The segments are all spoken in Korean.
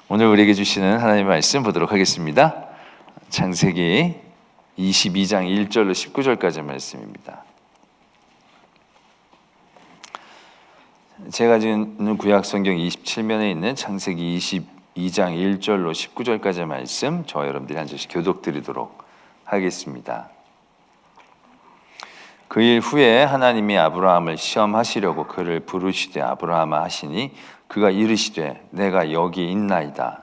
오늘 우리에게 주시는 하나님의 말씀 보도록 하겠습니다. 창세기 22장 1절로 19절까지 말씀입니다. 제가 지금 있는 구약 성경 27면에 있는 창세기 22장 1절로 19절까지 말씀 저와 여러분들이 한 절씩 교독드리도록 하겠습니다. 그 일 후에 하나님이 아브라함을 시험하시려고 그를 부르시되 아브라함아 하시니 그가 이르시되 내가 여기 있나이다.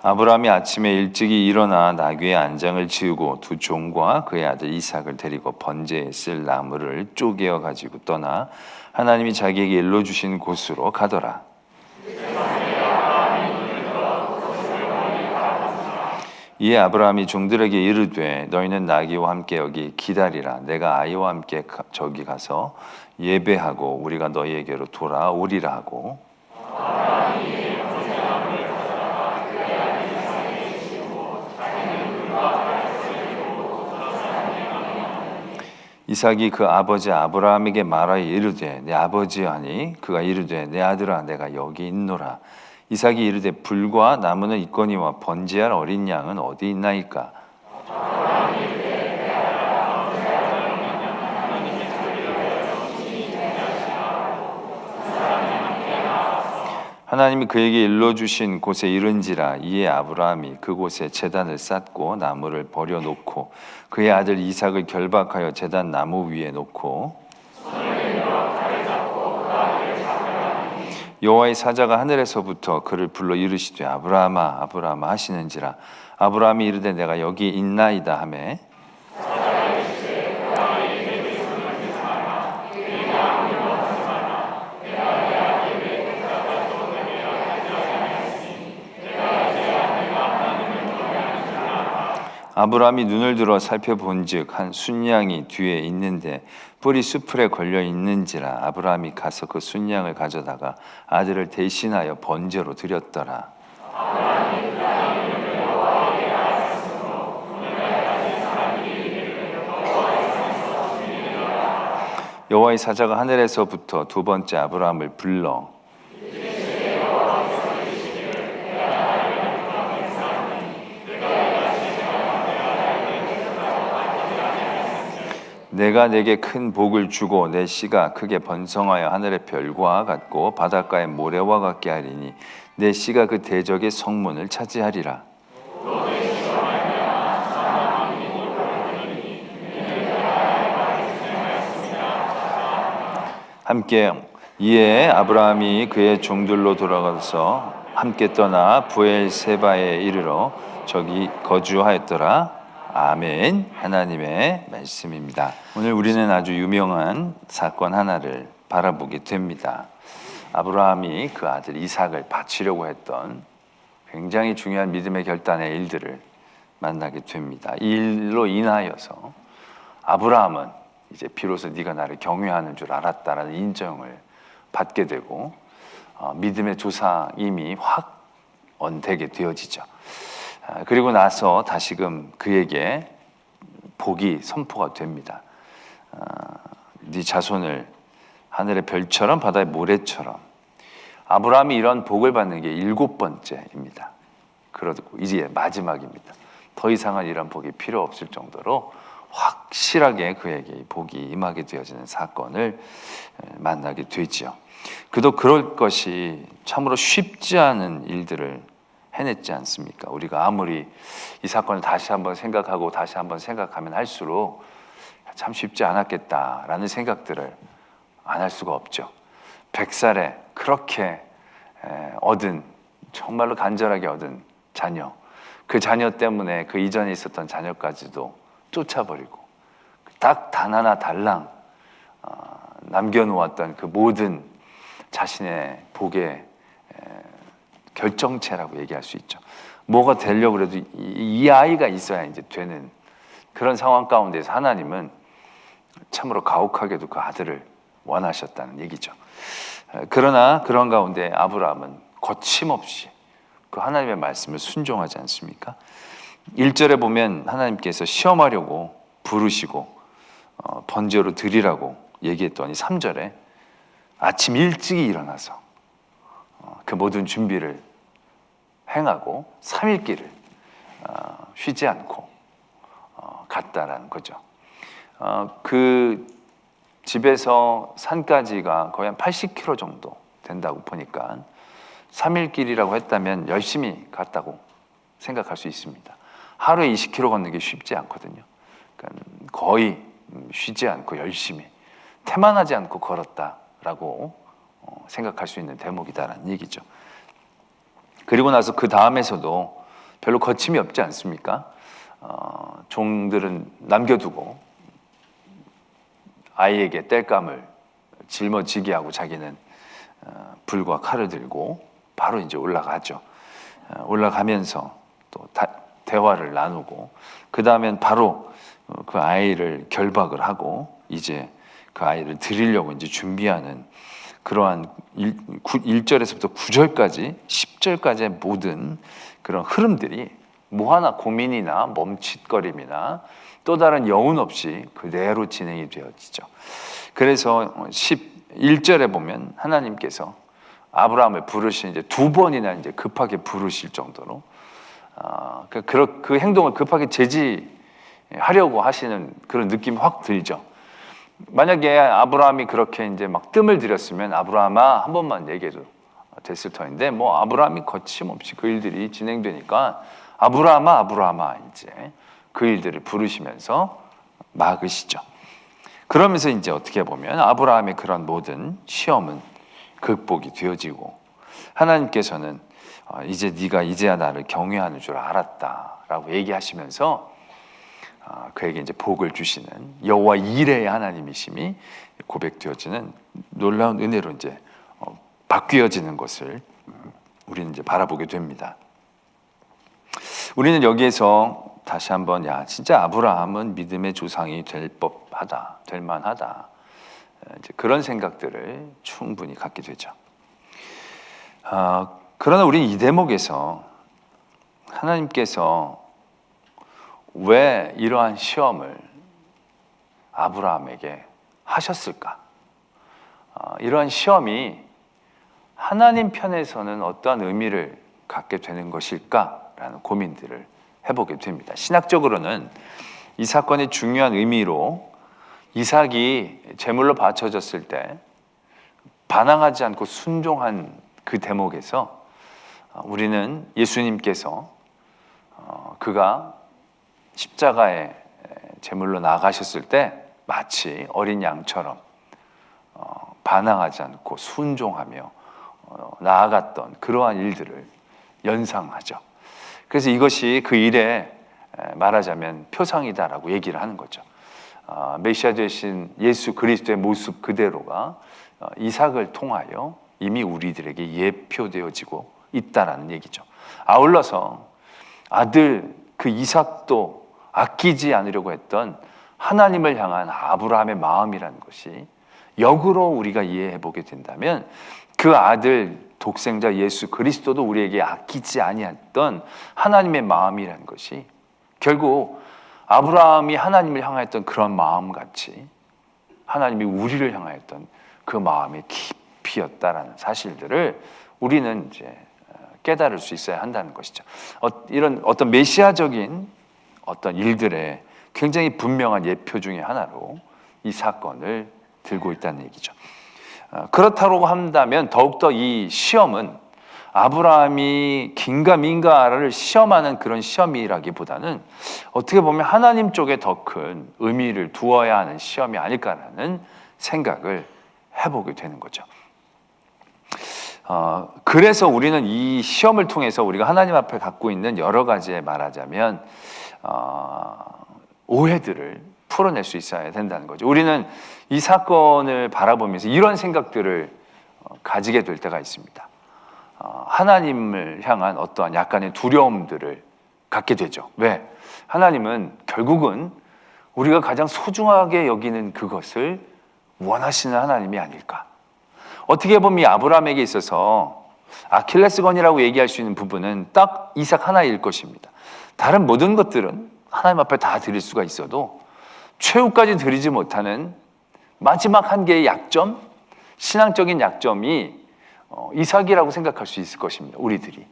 아브라함이 아침에 일찍이 일어나 나귀의 안장을 지우고 두 종과 그의 아들 이삭을 데리고 번제에 쓸 나무를 쪼개어 가지고 떠나 하나님이 자기에게 일러주신 곳으로 가더라. 이에 아브라함이 종들에게 이르되 너희는 나귀와 함께 여기 기다리라. 내가 아이와 함께 저기 가서 예배하고 우리가 너희에게로 돌아오리라 하고, 이삭이 그 아버지 아브라함에게 말하여 이르되 내 아버지여 하니 그가 이르되 내 아들아 내가 여기 있노라. 이삭이 이르되 불과 나무는 있거니와 번제할 어린 양은 어디 있나이까? 하나님이 그에게 일러주신 곳에 이른지라. 이에 아브라함이 그곳에 제단을 쌓고 나무를 버려놓고 그의 아들 이삭을 결박하여 제단 나무 위에 놓고 여호와의 사자가 하늘에서부터 그를 불러 이르시되 아브라함아 아브라함아 하시는지라. 아브라함이 이르되 내가 여기 있나이다 하매 아브라함이 눈을 들어 살펴본즉 한 순양이 뒤에 있는데 뿔이 수풀에 걸려 있는지라. 아브라함이 가서 그 순양을 가져다가 아들을 대신하여 번제로 드렸더라. 여호와의 사자가 하늘에서부터 두 번째 아브라함을 불러 내가 내게 큰 복을 주고 내 씨가 크게 번성하여 하늘의 별과 같고 바닷가의 모래와 같게 하리니 내 씨가 그 대적의 성문을 차지하리라. 함께 이에 아브라함이 그의 종들로 돌아가서 함께 떠나 부엘세바에 이르러 저기 거주하였더라. 아멘. 하나님의 말씀입니다. 오늘 우리는 아주 유명한 사건 하나를 바라보게 됩니다. 아브라함이 그 아들 이삭을 바치려고 했던 굉장히 중요한 믿음의 결단의 일들을 만나게 됩니다. 이 일로 인하여서 아브라함은 이제 비로소 네가 나를 경외하는 줄 알았다라는 인정을 받게 되고 믿음의 조상임이 확 언되게 되어지죠. 그리고 나서 다시금 그에게 복이 선포가 됩니다. 네 자손을 하늘의 별처럼 바다의 모래처럼. 아브라함이 이런 복을 받는 게 7번째입니다. 그리고 이제 마지막입니다. 더 이상은 이런 복이 필요 없을 정도로 확실하게 그에게 복이 임하게 되어지는 사건을 만나게 되죠. 그도 그럴 것이 참으로 쉽지 않은 일들을 해냈지 않습니까? 우리가 아무리 이 사건을 다시 한번 생각하고 다시 한번 생각하면 할수록 참 쉽지 않았겠다라는 생각들을 안 할 수가 없죠. 100살에 그렇게 얻은, 정말로 간절하게 얻은 자녀, 그 자녀 때문에 그 이전에 있었던 자녀까지도 쫓아버리고 딱 단 하나 달랑 남겨놓았던 그 모든 자신의 복의 결정체라고 얘기할 수 있죠. 뭐가 되려고 해도 이 아이가 있어야 이제 되는 그런 상황 가운데서 하나님은 참으로 가혹하게도 그 아들을 원하셨다는 얘기죠. 그러나 그런 가운데 아브라함은 거침없이 그 하나님의 말씀을 순종하지 않습니까? 1절에 보면 하나님께서 시험하려고 부르시고 번제로 드리라고 얘기했더니 3절에 아침 일찍이 일어나서 그 모든 준비를 행하고 3일길을 쉬지 않고 갔다라는 거죠. 그 집에서 산까지가 거의 한 80km 정도 된다고 보니까 3일길이라고 했다면 열심히 갔다고 생각할 수 있습니다. 하루에 20km 걷는 게 쉽지 않거든요. 그러니까 거의 쉬지 않고 열심히 태만하지 않고 걸었다라고 생각할 수 있는 대목이다라는 얘기죠. 그리고 나서 그 다음에서도 별로 거침이 없지 않습니까? 종들은 남겨두고 아이에게 땔감을 짊어지게 하고 자기는 불과 칼을 들고 바로 이제 올라가죠. 올라가면서 또 대화를 나누고 그 다음엔 바로 그 아이를 결박을 하고 이제 그 아이를 드리려고 이제 준비하는 그러한 1절에서부터 9절까지 10절까지의 모든 그런 흐름들이 뭐 하나 고민이나 멈칫거림이나 또 다른 여운 없이 그대로 진행이 되어지죠. 그래서 11절에 보면 하나님께서 아브라함을 부르신 이제 2번이나 이제 급하게 부르실 정도로 그 행동을 급하게 제지하려고 하시는 그런 느낌이 확 들죠. 만약에 아브라함이 그렇게 이제 막 뜸을 들였으면 아브라함아 한 번만 얘기해도 됐을 터인데 뭐 아브라함이 거침없이 그 일들이 진행되니까 아브라함아 이제 그 일들을 부르시면서 막으시죠. 그러면서 이제 어떻게 보면 아브라함의 그런 모든 시험은 극복이 되어지고 하나님께서는 이제 네가 이제야 나를 경외하는 줄 알았다라고 얘기하시면서 그에게 이제 복을 주시는 여호와 이레의 하나님이심이 고백되어지는 놀라운 은혜로 이제 바뀌어지는 것을 우리는 이제 바라보게 됩니다. 우리는 여기에서 다시 한번 진짜 아브라함은 믿음의 조상이 될 법하다, 될 만하다. 이제 그런 생각들을 충분히 갖게 되죠. 그러나 우리는 이 대목에서 하나님께서 왜 이러한 시험을 아브라함에게 하셨을까? 이러한 시험이 하나님 편에서는 어떠한 의미를 갖게 되는 것일까라는 고민들을 해보게 됩니다. 신학적으로는 이 사건의 중요한 의미로 이삭이 제물로 바쳐졌을 때 반항하지 않고 순종한 그 대목에서 우리는 예수님께서 그가 십자가에 제물로 나가셨을 때 마치 어린 양처럼 반항하지 않고 순종하며 나아갔던 그러한 일들을 연상하죠. 그래서 이것이 그 일에 말하자면 표상이다라고 얘기를 하는 거죠. 메시아 되신 예수 그리스도의 모습 그대로가 이삭을 통하여 이미 우리들에게 예표되어지고 있다라는 얘기죠. 아울러서 아들 그 이삭도 아끼지 않으려고 했던 하나님을 향한 아브라함의 마음이라는 것이 역으로 우리가 이해해 보게 된다면 그 아들 독생자 예수 그리스도도 우리에게 아끼지 아니했던 하나님의 마음이라는 것이 결국 아브라함이 하나님을 향하였던 그런 마음같이 하나님이 우리를 향하였던 그 마음의 깊이였다라는 사실들을 우리는 이제 깨달을 수 있어야 한다는 것이죠. 이런 어떤 메시아적인 어떤 일들의 굉장히 분명한 예표 중에 하나로 이 사건을 들고 있다는 얘기죠. 그렇다고 한다면 더욱더 이 시험은 아브라함이 긴가민가를 시험하는 그런 시험이라기보다는 어떻게 보면 하나님 쪽에 더 큰 의미를 두어야 하는 시험이 아닐까라는 생각을 해보게 되는 거죠. 그래서 우리는 이 시험을 통해서 우리가 하나님 앞에 갖고 있는 여러 가지의 말하자면 오해들을 풀어낼 수 있어야 된다는 거죠. 우리는 이 사건을 바라보면서 이런 생각들을 가지게 될 때가 있습니다. 하나님을 향한 어떠한 약간의 두려움들을 갖게 되죠. 왜? 하나님은 결국은 우리가 가장 소중하게 여기는 그것을 원하시는 하나님이 아닐까. 어떻게 보면 이 아브라함에게 있어서 아킬레스건이라고 얘기할 수 있는 부분은 딱 이삭 하나일 것입니다. 다른 모든 것들은 하나님 앞에 다 드릴 수가 있어도 최후까지 드리지 못하는 마지막 한 개의 약점, 신앙적인 약점이 이삭이라고 생각할 수 있을 것입니다. 우리들이.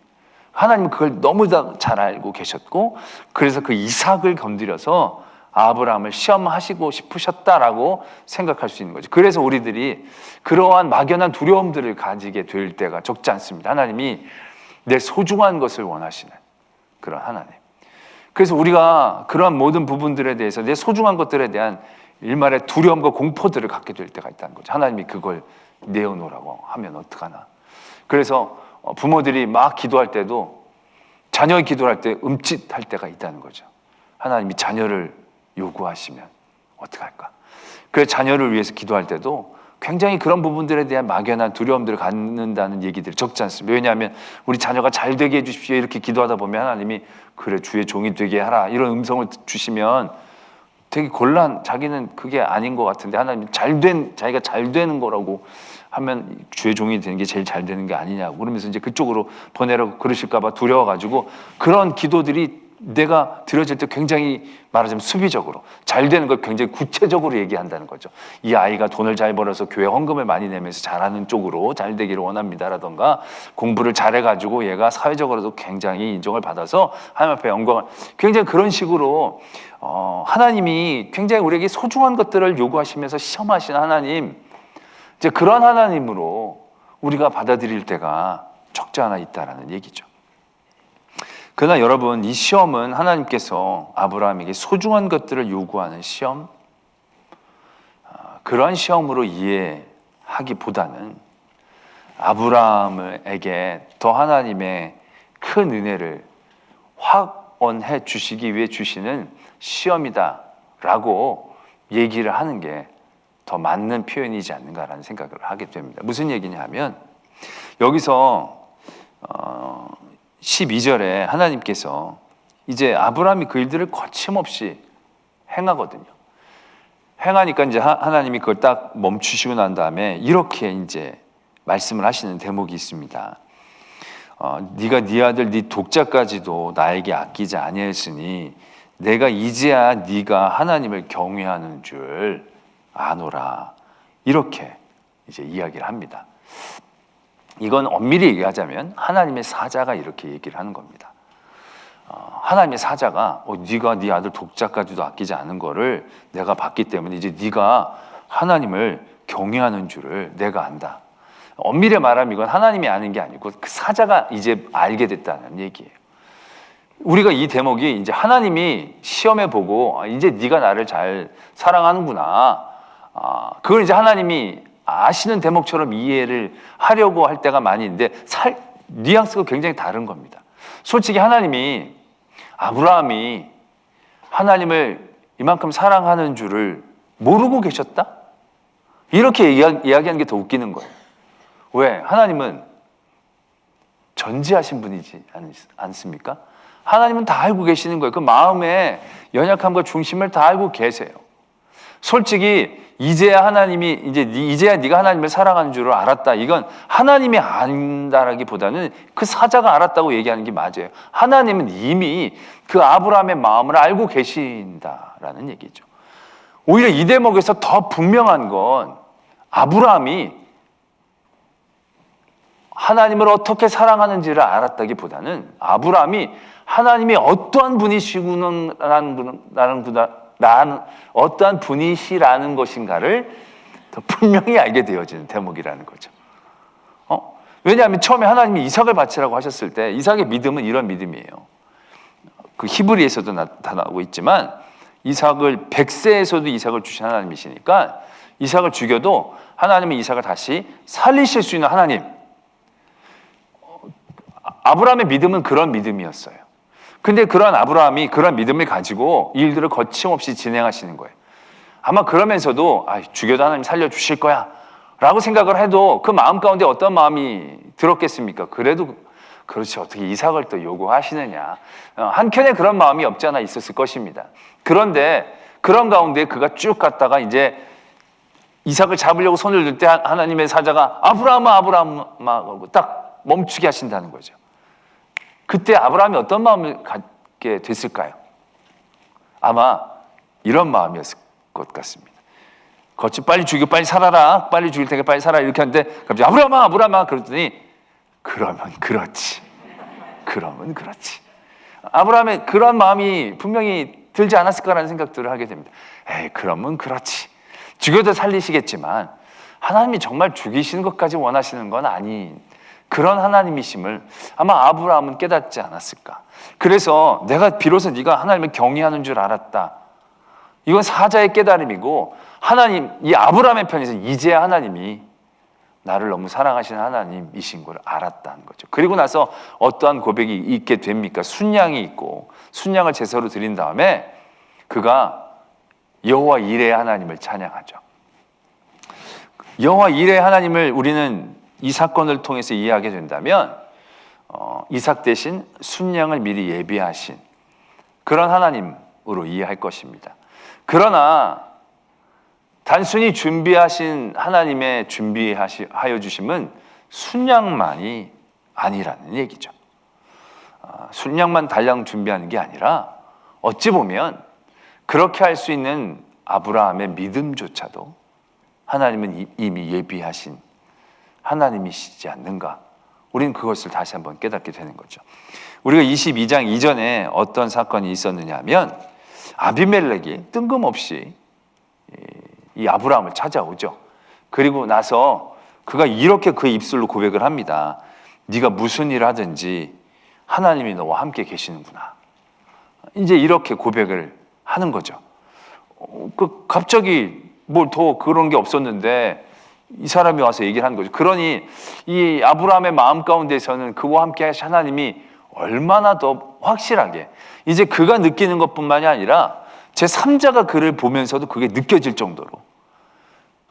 하나님은 그걸 너무 잘 알고 계셨고, 그래서 그 이삭을 건드려서 아브라함을 시험하시고 싶으셨다라고 생각할 수 있는 거죠. 그래서 우리들이 그러한 막연한 두려움들을 가지게 될 때가 적지 않습니다. 하나님이 내 소중한 것을 원하시는 그런 하나님. 그래서 우리가 그러한 모든 부분들에 대해서 내 소중한 것들에 대한 일말의 두려움과 공포들을 갖게 될 때가 있다는 거죠. 하나님이 그걸 내어놓으라고 하면 어떡하나. 그래서 부모들이 막 기도할 때도 자녀의 기도할 때 움찔할 때가 있다는 거죠. 하나님이 자녀를 요구하시면 어떡할까. 그래서 자녀를 위해서 기도할 때도 굉장히 그런 부분들에 대한 막연한 두려움들을 갖는다는 얘기들이 적지 않습니다. 왜냐하면 우리 자녀가 잘 되게 해주십시오 이렇게 기도하다 보면 하나님이 그래 주의 종이 되게 하라 이런 음성을 주시면 되게 자기는 그게 아닌 것 같은데 하나님 자기가 잘 되는 거라고 하면 주의 종이 되는 게 제일 잘 되는 게 아니냐고 그러면서 이제 그쪽으로 보내라고 그러실까 봐 두려워가지고 그런 기도들이 내가 드려질 때 굉장히 말하자면 수비적으로 잘 되는 걸 굉장히 구체적으로 얘기한다는 거죠. 이 아이가 돈을 잘 벌어서 교회 헌금을 많이 내면서 잘하는 쪽으로 잘 되기를 원합니다라던가 공부를 잘해가지고 얘가 사회적으로도 굉장히 인정을 받아서 하나님 앞에 영광을 굉장히 그런 식으로 하나님이 굉장히 우리에게 소중한 것들을 요구하시면서 시험하시는 하나님, 이제 그런 하나님으로 우리가 받아들일 때가 적지 않아 있다라는 얘기죠. 그러나 여러분, 이 시험은 하나님께서 아브라함에게 소중한 것들을 요구하는 시험, 그런 시험으로 이해하기보다는 아브라함에게 더 하나님의 큰 은혜를 확언해 주시기 위해 주시는 시험이다라고 얘기를 하는 게 더 맞는 표현이지 않는가라는 생각을 하게 됩니다. 무슨 얘기냐 하면 여기서 12절에 하나님께서 이제 아브라함이 그 일들을 거침없이 행하거든요. 행하니까 이제 하나님이 그걸 딱 멈추시고 난 다음에 이렇게 이제 말씀을 하시는 대목이 있습니다. 네가 네 아들 네 독자까지도 나에게 아끼지 아니하였으니 내가 이제야 네가 하나님을 경외하는 줄 아노라. 이렇게 이제 이야기를 합니다. 이건 엄밀히 얘기하자면 하나님의 사자가 이렇게 얘기를 하는 겁니다. 하나님의 사자가 네가 네 아들 독자까지도 아끼지 않은 거를 내가 봤기 때문에 이제 네가 하나님을 경외하는 줄을 내가 안다. 엄밀히 말하면 이건 하나님이 아는 게 아니고 그 사자가 이제 알게 됐다는 얘기예요. 우리가 이 대목이 이제 하나님이 시험해 보고 이제 네가 나를 잘 사랑하는구나. 그걸 이제 하나님이 아시는 대목처럼 이해를 하려고 할 때가 많이 있는데 뉘앙스가 굉장히 다른 겁니다. 솔직히 하나님이 아브라함이 하나님을 이만큼 사랑하는 줄을 모르고 계셨다? 이렇게 이야기하는 게 더 웃기는 거예요. 왜? 하나님은 전지하신 분이지 않습니까? 하나님은 다 알고 계시는 거예요. 그 마음의 연약함과 중심을 다 알고 계세요. 솔직히 이제야 네가 하나님을 사랑하는 줄을 알았다. 이건 하나님이 안다라기보다는 그 사자가 알았다고 얘기하는 게 맞아요. 하나님은 이미 그 아브라함의 마음을 알고 계신다라는 얘기죠. 오히려 이 대목에서 더 분명한 건 아브라함이 하나님을 어떻게 사랑하는지를 알았다기보다는 아브라함이 하나님이 어떠한 어떠한 분이시라는 것인가를 더 분명히 알게 되어지는 대목이라는 거죠. 왜냐하면 처음에 하나님이 이삭을 바치라고 하셨을 때 이삭의 믿음은 이런 믿음이에요. 그 히브리에서도 나타나고 있지만 이삭을 100세에서도 이삭을 주신 하나님이시니까 이삭을 죽여도 하나님은 이삭을 다시 살리실 수 있는 하나님. 아브라함의 믿음은 그런 믿음이었어요. 근데 그런 아브라함이 그런 믿음을 가지고 일들을 거침없이 진행하시는 거예요. 아마 그러면서도 죽여도 하나님 살려주실 거야 라고 생각을 해도 그 마음 가운데 어떤 마음이 들었겠습니까? 그래도 그렇지 어떻게 이삭을 또 요구하시느냐. 한켠에 그런 마음이 없지 않아 있었을 것입니다. 그런데 그런 가운데 그가 쭉 갔다가 이제 이삭을 잡으려고 손을 들 때 하나님의 사자가 아브라함아 하고 딱 멈추게 하신다는 거죠. 그때 아브라함이 어떤 마음을 갖게 게 됐을까요? 아마 이런 마음이었을 것 같습니다. 거치 빨리 죽여, 빨리 살아라, 빨리 죽일 테니까 빨리 살아, 이렇게 하는데 갑자기 아브라함아 그랬더니 그러면 그렇지. 아브라함의 그런 마음이 분명히 들지 않았을까라는 생각들을 하게 됩니다. 에이, 그러면 그렇지. 죽여도 살리시겠지만 하나님이 정말 죽이시는 것까지 원하시는 건 아닌 그런 하나님이심을 아마 아브라함은 깨닫지 않았을까. 그래서 내가 비로소 네가 하나님을 경외하는 줄 알았다. 이건 사자의 깨달음이고 하나님, 이 아브라함의 편에서 이제야 하나님이 나를 너무 사랑하시는 하나님이신 걸 알았다는 거죠. 그리고 나서 어떠한 고백이 있게 됩니까? 순양이 있고 순양을 제사로 드린 다음에 그가 여호와 이레의 하나님을 찬양하죠. 여호와 이레의 하나님을 우리는 이 사건을 통해서 이해하게 된다면 이삭 대신 순양을 미리 예비하신 그런 하나님으로 이해할 것입니다. 그러나 단순히 준비하신 하나님의 준비하여 주심은 순양만이 아니라는 얘기죠. 순양만 달랑 준비하는 게 아니라 어찌 보면 그렇게 할 수 있는 아브라함의 믿음조차도 하나님은 이미 예비하신 하나님이시지 않는가. 우리는 그것을 다시 한번 깨닫게 되는 거죠. 우리가 22장 이전에 어떤 사건이 있었느냐 하면 아비멜렉이 뜬금없이 이 아브라함을 찾아오죠. 그리고 나서 그가 이렇게 그의 입술로 고백을 합니다. 네가 무슨 일을 하든지 하나님이 너와 함께 계시는구나. 이제 이렇게 고백을 하는 거죠. 갑자기 뭘 더 그런 게 없었는데 이 사람이 와서 얘기를 하는 거죠. 그러니 이 아브라함의 마음 가운데서는 그와 함께 하신 하나님이 얼마나 더 확실하게 이제 그가 느끼는 것뿐만이 아니라 제3자가 그를 보면서도 그게 느껴질 정도로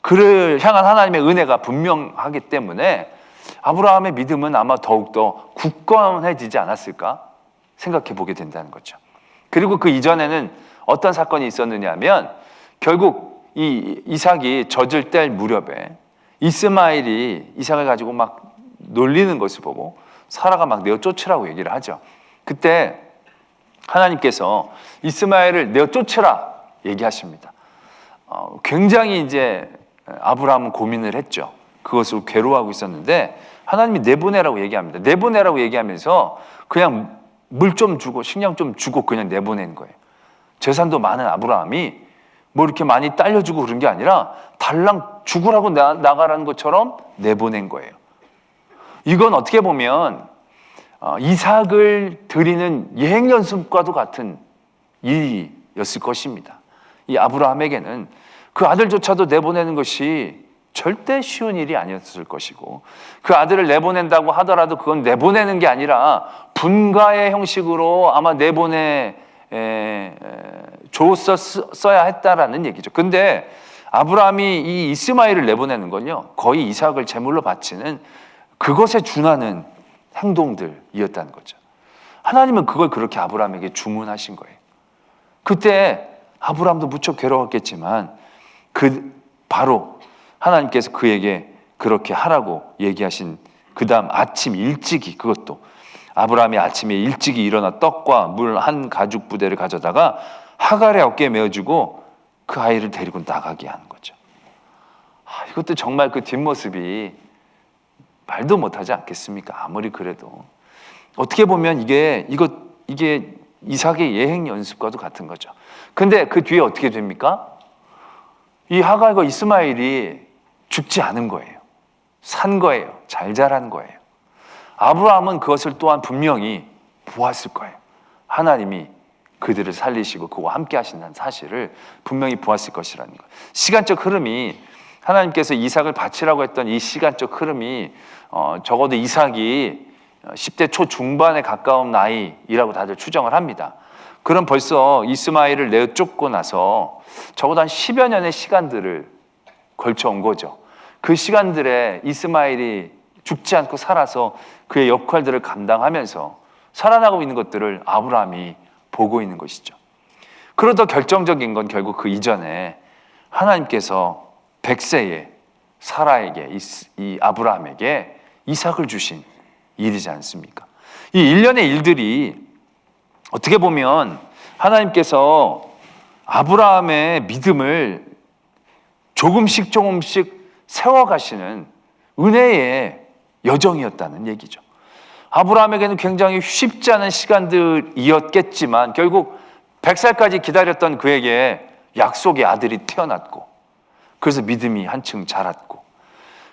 그를 향한 하나님의 은혜가 분명하기 때문에 아브라함의 믿음은 아마 더욱더 굳건해지지 않았을까 생각해 보게 된다는 거죠. 그리고 그 이전에는 어떤 사건이 있었느냐 하면 결국 이 이삭이 젖을 뗄 무렵에 이스마엘이 이삭을 가지고 막 놀리는 것을 보고 사라가 막 내어 쫓으라고 얘기를 하죠. 그때 하나님께서 이스마엘을 내어 쫓으라 얘기하십니다. 굉장히 이제 아브라함은 고민을 했죠. 그것을 괴로워하고 있었는데 하나님이 내보내라고 얘기합니다. 내보내라고 얘기하면서 그냥 물 좀 주고 식량 좀 주고 그냥 내보낸 거예요. 재산도 많은 아브라함이 뭐 이렇게 많이 딸려주고 그런 게 아니라 달랑 죽으라고 나가라는 것처럼 내보낸 거예요. 이건 어떻게 보면 이삭을 드리는 예행 연습과도 같은 일이었을 것입니다. 이 아브라함에게는 그 아들조차도 내보내는 것이 절대 쉬운 일이 아니었을 것이고 그 아들을 내보낸다고 하더라도 그건 내보내는 게 아니라 분가의 형식으로 아마 줬어야 했다라는 얘기죠. 근데 아브라함이 이 이스마엘을 내보내는 건요 거의 이삭을 제물로 바치는 그것에 준하는 행동들이었다는 거죠. 하나님은 그걸 그렇게 아브라함에게 주문하신 거예요. 그때 아브라함도 무척 괴로웠겠지만 바로 하나님께서 그에게 그렇게 하라고 얘기하신 그 다음 아침 일찍이 그것도 아브라함이 아침에 일찍이 일어나 떡과 물 한 가죽 부대를 가져다가 하갈의 어깨에 메어주고 그 아이를 데리고 나가게 하는 거죠. 이것도 정말 그 뒷모습이 말도 못하지 않겠습니까? 아무리 그래도 어떻게 보면 이게 이삭의 예행 연습과도 같은 거죠. 근데 그 뒤에 어떻게 됩니까? 이 하갈과 이스마엘이 죽지 않은 거예요. 산 거예요. 잘 자란 거예요. 아브라함은 그것을 또한 분명히 보았을 거예요. 하나님이 그들을 살리시고 그와 함께 하신다는 사실을 분명히 보았을 것이라는 거예요. 시간적 흐름이 하나님께서 이삭을 바치라고 했던 이 시간적 흐름이 적어도 이삭이 10대 초중반에 가까운 나이라고 다들 추정을 합니다. 그럼 벌써 이스마엘을 내쫓고 나서 적어도 한 10여 년의 시간들을 걸쳐온 거죠. 그 시간들에 이스마엘이 죽지 않고 살아서 그의 역할들을 감당하면서 살아나고 있는 것들을 아브라함이 보고 있는 것이죠. 그러다 결정적인 건 결국 그 이전에 하나님께서 100세의 사라에게 이 아브라함에게 이삭을 주신 일이지 않습니까? 이 일련의 일들이 어떻게 보면 하나님께서 아브라함의 믿음을 조금씩 세워가시는 은혜의 여정이었다는 얘기죠. 아브라함에게는 굉장히 쉽지 않은 시간들이었겠지만 결국 100살까지 기다렸던 그에게 약속의 아들이 태어났고, 그래서 믿음이 한층 자랐고,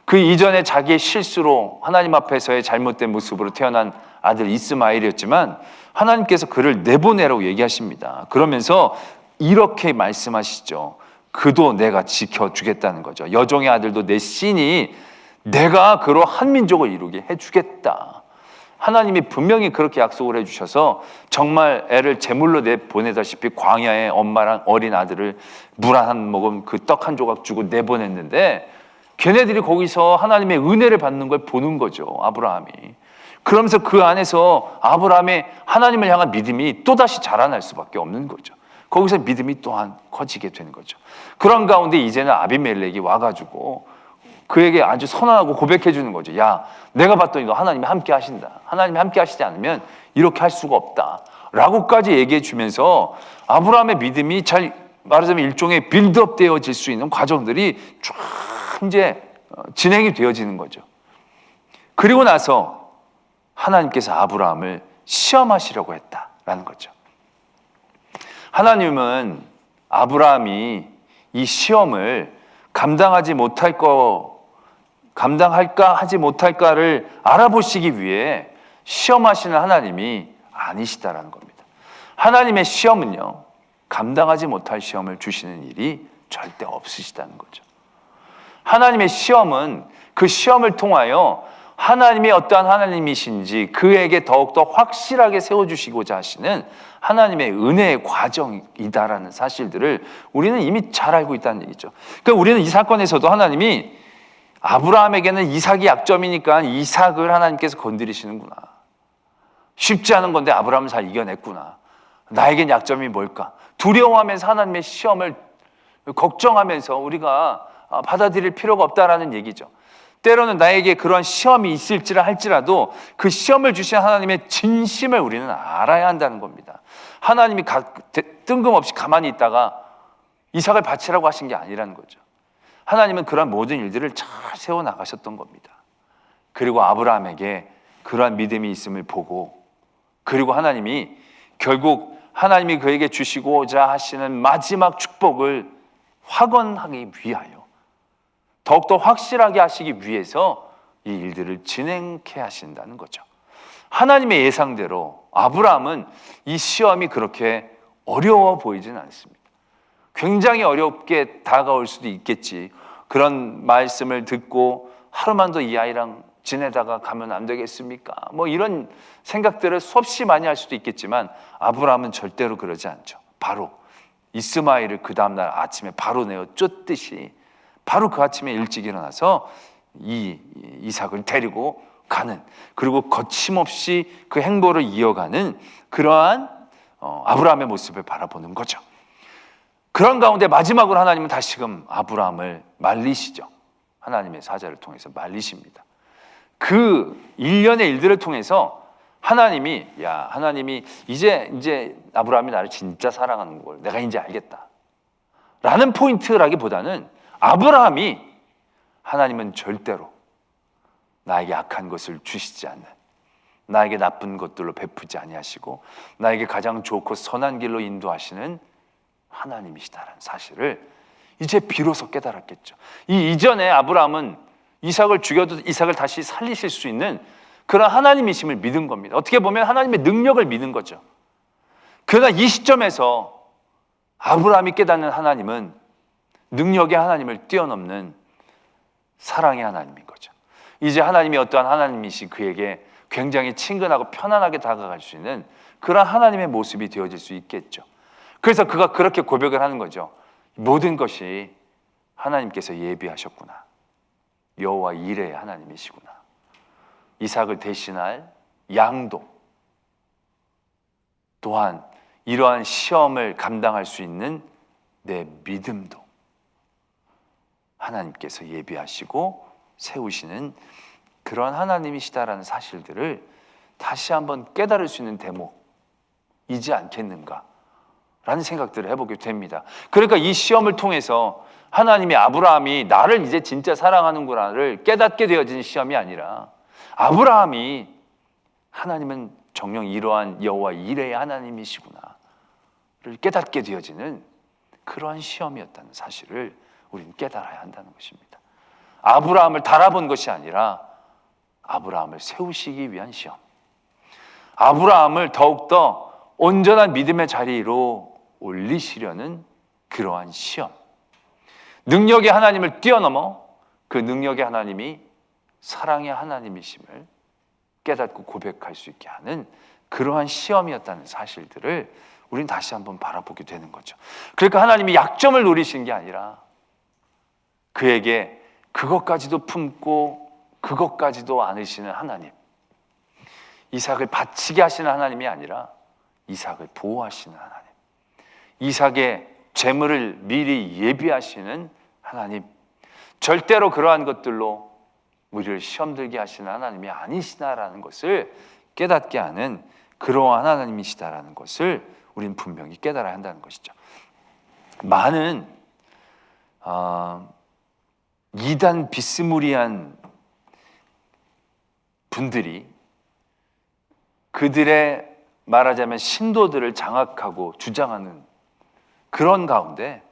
그 이전에 자기의 실수로 하나님 앞에서의 잘못된 모습으로 태어난 아들 이스마엘이었지만 하나님께서 그를 내보내라고 얘기하십니다. 그러면서 이렇게 말씀하시죠. 그도 내가 지켜주겠다는 거죠. 여종의 아들도 내 신이 내가 그로 한 민족을 이루게 해주겠다. 하나님이 분명히 그렇게 약속을 해주셔서 정말 애를 제물로 내보내다시피 광야에 엄마랑 어린 아들을 물 한 모금 그 떡 한 조각 주고 내보냈는데, 걔네들이 거기서 하나님의 은혜를 받는 걸 보는 거죠, 아브라함이. 그러면서 그 안에서 아브라함의 하나님을 향한 믿음이 또다시 자라날 수밖에 없는 거죠. 거기서 믿음이 또한 커지게 되는 거죠. 그런 가운데 이제는 아비멜렉이 와가지고 그에게 아주 선언하고 고백해 주는 거죠. 야, 내가 봤더니 너 하나님이 함께 하신다. 하나님이 함께 하시지 않으면 이렇게 할 수가 없다. 라고까지 얘기해 주면서 아브라함의 믿음이 잘 말하자면 일종의 빌드업 되어질 수 있는 과정들이 쫙 이제 진행이 되어지는 거죠. 그리고 나서 하나님께서 아브라함을 시험하시려고 했다라는 거죠. 하나님은 아브라함이 이 시험을 감당할까 하지 못할까를 알아보시기 위해 시험하시는 하나님이 아니시다라는 겁니다. 하나님의 시험은요, 감당하지 못할 시험을 주시는 일이 절대 없으시다는 거죠. 하나님의 시험은 그 시험을 통하여 하나님이 어떠한 하나님이신지 그에게 더욱더 확실하게 세워주시고자 하시는 하나님의 은혜의 과정이다라는 사실들을 우리는 이미 잘 알고 있다는 얘기죠. 그러니까 우리는 이 사건에서도 하나님이 아브라함에게는 이삭이 약점이니까 이삭을 하나님께서 건드리시는구나. 쉽지 않은 건데 아브라함은 잘 이겨냈구나. 나에겐 약점이 뭘까? 두려워하면서 하나님의 시험을 걱정하면서 우리가 받아들일 필요가 없다라는 얘기죠. 때로는 나에게 그런 시험이 있을지라 할지라도 그 시험을 주신 하나님의 진심을 우리는 알아야 한다는 겁니다. 하나님이 뜬금없이 가만히 있다가 이삭을 바치라고 하신 게 아니라는 거죠. 하나님은 그런 모든 일들을 잘 세워나가셨던 겁니다. 그리고 아브라함에게 그러한 믿음이 있음을 보고, 그리고 하나님이 결국 하나님이 그에게 주시고자 하시는 마지막 축복을 확언하기 위하여, 더욱더 확실하게 하시기 위해서 이 일들을 진행케 하신다는 거죠. 하나님의 예상대로 아브라함은 이 시험이 그렇게 어려워 보이지는 않습니다. 굉장히 어렵게 다가올 수도 있겠지. 그런 말씀을 듣고 하루만 더 이 아이랑 지내다가 가면 안 되겠습니까? 뭐 이런 생각들을 수없이 많이 할 수도 있겠지만 아브라함은 절대로 그러지 않죠. 바로 이스마엘을 그 다음날 아침에 바로 내어 쫓듯이 바로 그 아침에 일찍 일어나서 이 이삭을 데리고 가는, 그리고 거침없이 그 행보를 이어가는 그러한 아브라함의 모습을 바라보는 거죠. 그런 가운데 마지막으로 하나님은 다시금 아브라함을 말리시죠. 하나님의 사자를 통해서 말리십니다. 그 일련의 일들을 통해서 하나님이 이제 아브라함이 나를 진짜 사랑하는 걸 내가 이제 알겠다 라는 포인트라기보다는 아브라함이 하나님은 절대로 나에게 악한 것을 주시지 않는, 나에게 나쁜 것들로 베푸지 아니하시고 나에게 가장 좋고 선한 길로 인도하시는 하나님이시다라는 사실을 이제 비로소 깨달았겠죠. 이 이전에 아브라함은 이삭을 죽여도 이삭을 다시 살리실 수 있는 그런 하나님이심을 믿은 겁니다. 어떻게 보면 하나님의 능력을 믿은 거죠. 그러나 이 시점에서 아브라함이 깨닫는 하나님은 능력의 하나님을 뛰어넘는 사랑의 하나님인 거죠. 이제 하나님이 어떠한 하나님이시 그에게 굉장히 친근하고 편안하게 다가갈 수 있는 그런 하나님의 모습이 되어질 수 있겠죠. 그래서 그가 그렇게 고백을 하는 거죠. 모든 것이 하나님께서 예비하셨구나. 여호와 이레의 하나님이시구나. 이삭을 대신할 양도, 또한 이러한 시험을 감당할 수 있는 내 믿음도 하나님께서 예비하시고 세우시는 그런 하나님이시다라는 사실들을 다시 한번 깨달을 수 있는 대목, 이지 않겠는가? 라는 생각들을 해보게 됩니다. 그러니까 이 시험을 통해서 하나님이 아브라함이 나를 이제 진짜 사랑하는구나를 깨닫게 되어진 시험이 아니라 아브라함이 하나님은 정녕 이러한 여호와 이레의 하나님이시구나를 깨닫게 되어지는 그러한 시험이었다는 사실을 우리는 깨달아야 한다는 것입니다. 아브라함을 달아본 것이 아니라 아브라함을 세우시기 위한 시험, 아브라함을 더욱더 온전한 믿음의 자리로 올리시려는 그러한 시험, 능력의 하나님을 뛰어넘어 그 능력의 하나님이 사랑의 하나님이심을 깨닫고 고백할 수 있게 하는 그러한 시험이었다는 사실들을 우리는 다시 한번 바라보게 되는 거죠. 그러니까 하나님이 약점을 노리신 게 아니라 그에게 그것까지도 품고 그것까지도 안으시는 하나님, 이삭을 바치게 하시는 하나님이 아니라 이삭을 보호하시는 하나님, 이삭의 재물을 미리 예비하시는 하나님, 절대로 그러한 것들로 우리를 시험 들게 하시는 하나님이 아니시다라는 것을 깨닫게 하는 그러한 하나님이시다라는 것을 우리는 분명히 깨달아야 한다는 것이죠. 많은 이단 비스무리한 분들이 그들의 말하자면 신도들을 장악하고 주장하는 그런 가운데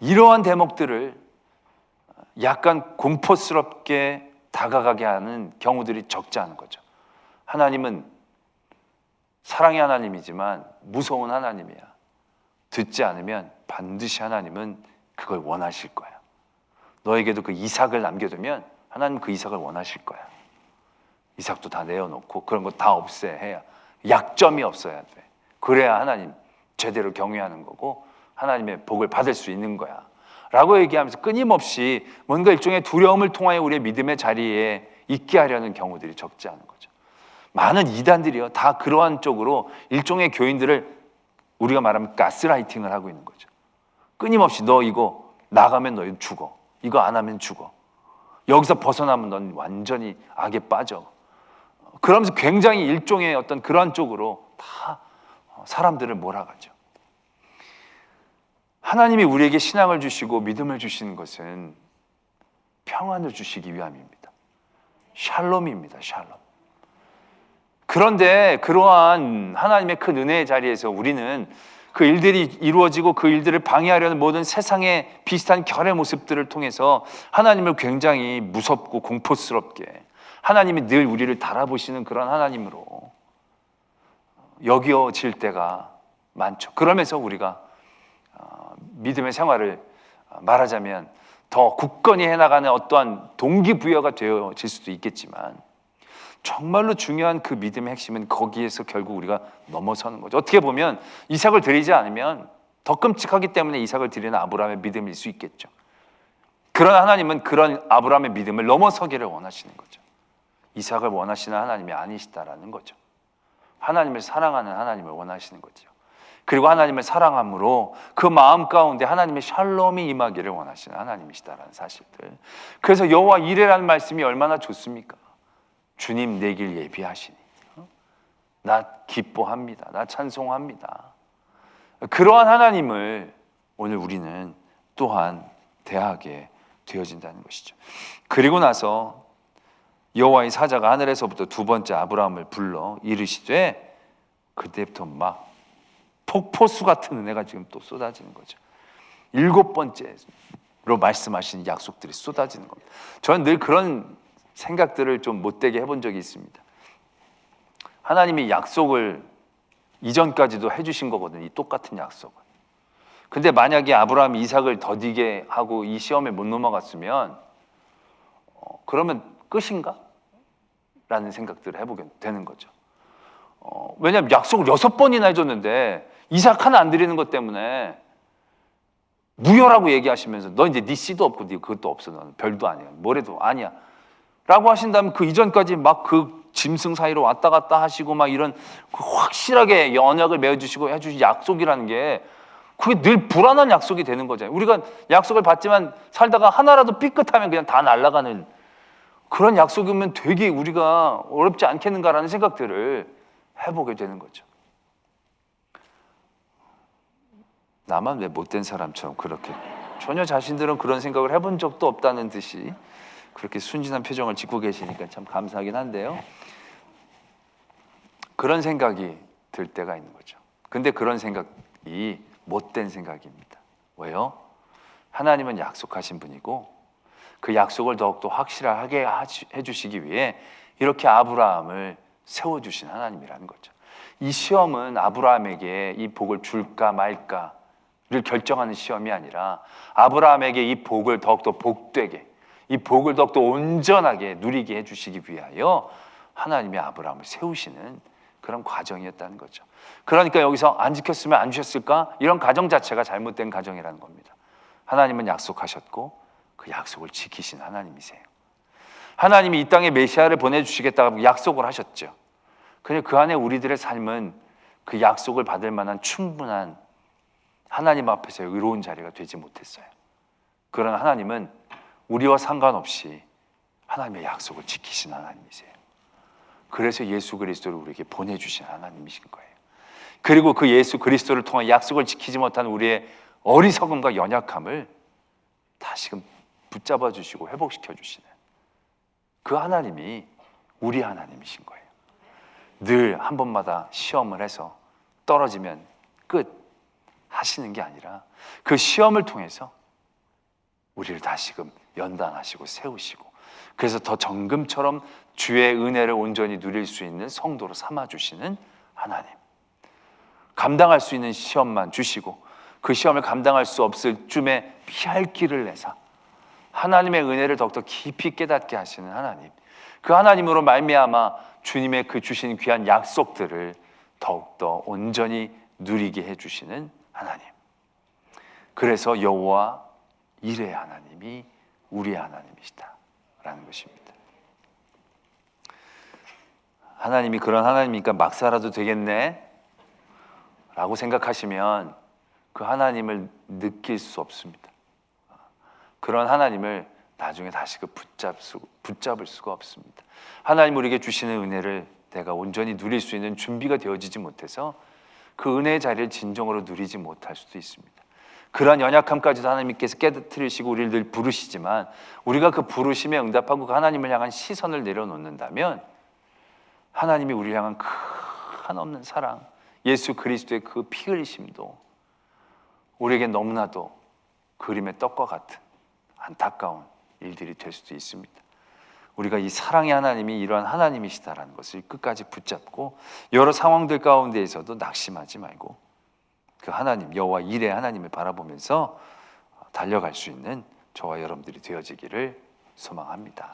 이러한 대목들을 약간 공포스럽게 다가가게 하는 경우들이 적지 않은 거죠. 하나님은 사랑의 하나님이지만 무서운 하나님이야. 듣지 않으면 반드시 하나님은 그걸 원하실 거야. 너에게도 그 이삭을 남겨두면 하나님은 그 이삭을 원하실 거야. 이삭도 다 내어놓고 그런 거 다 없애야, 약점이 없어야 돼. 그래야 하나님 제대로 경외하는 거고 하나님의 복을 받을 수 있는 거야 라고 얘기하면서 끊임없이 뭔가 일종의 두려움을 통하여 우리의 믿음의 자리에 있게 하려는 경우들이 적지 않은 거죠. 많은 이단들이요, 다 그러한 쪽으로 일종의 교인들을 우리가 말하면 가스라이팅을 하고 있는 거죠. 끊임없이 너 이거 나가면 너 죽어, 이거 안 하면 죽어, 여기서 벗어나면 넌 완전히 악에 빠져, 그러면서 굉장히 일종의 어떤 그러한 쪽으로 다 사람들을 몰아가죠. 하나님이 우리에게 신앙을 주시고 믿음을 주시는 것은 평안을 주시기 위함입니다. 샬롬입니다. 샬롬. 그런데 그러한 하나님의 큰 은혜의 자리에서 우리는 그 일들이 이루어지고 그 일들을 방해하려는 모든 세상의 비슷한 결의 모습들을 통해서 하나님을 굉장히 무섭고 공포스럽게, 하나님이 늘 우리를 달아보시는 그런 하나님으로 여겨질 때가 많죠. 그러면서 우리가 믿음의 생활을 말하자면 더 굳건히 해나가는 어떠한 동기부여가 되어질 수도 있겠지만 정말로 중요한 그 믿음의 핵심은 거기에서 결국 우리가 넘어서는 거죠. 어떻게 보면 이삭을 드리지 않으면 더 끔찍하기 때문에 이삭을 드리는 아브라함의 믿음일 수 있겠죠. 그러나 하나님은 그런 아브라함의 믿음을 넘어서기를 원하시는 거죠. 이삭을 원하시는 하나님이 아니시다라는 거죠. 하나님을 사랑하는 하나님을 원하시는 거죠. 그리고 하나님을 사랑함으로 그 마음 가운데 하나님의 샬롬이 임하기를 원하시는 하나님이시다라는 사실들. 그래서 여호와 이레라는 말씀이 얼마나 좋습니까? 주님 내 길 예비하시니 나 기뻐합니다. 나 찬송합니다. 그러한 하나님을 오늘 우리는 또한 대하게 되어진다는 것이죠. 그리고 나서 여호와의 사자가 하늘에서부터 두 번째 아브라함을 불러 이르시되, 그때부터 막 폭포수 같은 은혜가 지금 또 쏟아지는 거죠. 일곱 번째로 말씀하신 약속들이 쏟아지는 겁니다. 저는 늘 그런 생각들을 좀 못되게 해본 적이 있습니다. 하나님이 약속을 이전까지도 해주신 거거든요. 이 똑같은 약속을. 근데 만약에 아브라함이 이삭을 더디게 하고 이 시험에 못 넘어갔으면 그러면 끝인가? 라는 생각들을 해보게 되는 거죠. 왜냐하면 약속을 6번이나 해줬는데 이삭 하나 안 드리는 것 때문에 무효라고 얘기하시면서 너 이제 네 씨도 없고 네 그것도 없어, 너는 별도 아니야, 뭐래도 아니야 라고 하신다면 그 이전까지 막 그 짐승 사이로 왔다 갔다 하시고 막 이런 그 확실하게 언약을 맺어주시고 해주신 약속이라는 게 그게 늘 불안한 약속이 되는 거잖아요. 우리가 약속을 받지만 살다가 하나라도 삐끗하면 그냥 다 날아가는 그런 약속이면 되게 우리가 어렵지 않겠는가라는 생각들을 해보게 되는 거죠. 나만 왜 못된 사람처럼 그렇게, 전혀 자신들은 그런 생각을 해본 적도 없다는 듯이 그렇게 순진한 표정을 짓고 계시니까 참 감사하긴 한데요. 그런 생각이 들 때가 있는 거죠. 근데 그런 생각이 못된 생각입니다. 왜요? 하나님은 약속하신 분이고 그 약속을 더욱더 확실하게 해주시기 위해 이렇게 아브라함을 세워주신 하나님이라는 거죠. 이 시험은 아브라함에게 이 복을 줄까 말까를 결정하는 시험이 아니라 아브라함에게 이 복을 더욱더 복되게, 이 복을 더욱더 온전하게 누리게 해주시기 위하여 하나님이 아브라함을 세우시는 그런 과정이었다는 거죠. 그러니까 여기서 안 지켰으면 안 주셨을까? 이런 가정 자체가 잘못된 가정이라는 겁니다. 하나님은 약속하셨고 그 약속을 지키신 하나님이세요. 하나님이 이 땅에 메시아를 보내주시겠다고 약속을 하셨죠. 그런데 그 안에 우리들의 삶은 그 약속을 받을 만한 충분한 하나님 앞에서 의로운 자리가 되지 못했어요. 그러나 하나님은 우리와 상관없이 하나님의 약속을 지키신 하나님이세요. 그래서 예수 그리스도를 우리에게 보내주신 하나님이신 거예요. 그리고 그 예수 그리스도를 통해 약속을 지키지 못한 우리의 어리석음과 연약함을 다시금 붙잡아 주시고 회복시켜 주시는 그 하나님이 우리 하나님이신 거예요. 늘 한 번마다 시험을 해서 떨어지면 끝 하시는 게 아니라 그 시험을 통해서 우리를 다시금 연단하시고 세우시고, 그래서 더 정금처럼 주의 은혜를 온전히 누릴 수 있는 성도로 삼아주시는 하나님. 감당할 수 있는 시험만 주시고 그 시험을 감당할 수 없을 쯤에 피할 길을 내사 하나님의 은혜를 더욱더 깊이 깨닫게 하시는 하나님. 그 하나님으로 말미암아 주님의 그 주신 귀한 약속들을 더욱더 온전히 누리게 해주시는 하나님. 그래서 여호와 이레 하나님이 우리의 하나님이시다라는 것입니다. 하나님이 그런 하나님이니까 막 살아도 되겠네 라고 생각하시면 그 하나님을 느낄 수 없습니다. 그런 하나님을 나중에 다시 붙잡을 수가 없습니다. 하나님 우리에게 주시는 은혜를 내가 온전히 누릴 수 있는 준비가 되어지지 못해서 그 은혜의 자리를 진정으로 누리지 못할 수도 있습니다. 그러한 연약함까지도 하나님께서 깨뜨리시고 우리를 늘 부르시지만 우리가 그 부르심에 응답하고 그 하나님을 향한 시선을 내려놓는다면 하나님이 우리를 향한 그 한없는 사랑, 예수 그리스도의 그 피 흘리심도 우리에게 너무나도 그림의 떡과 같은 안타까운 일들이 될 수도 있습니다. 우리가 이 사랑의 하나님이 이러한 하나님이시다라는 것을 끝까지 붙잡고 여러 상황들 가운데에서도 낙심하지 말고 그 하나님, 여호와 이레 하나님을 바라보면서 달려갈 수 있는 저와 여러분들이 되어지기를 소망합니다.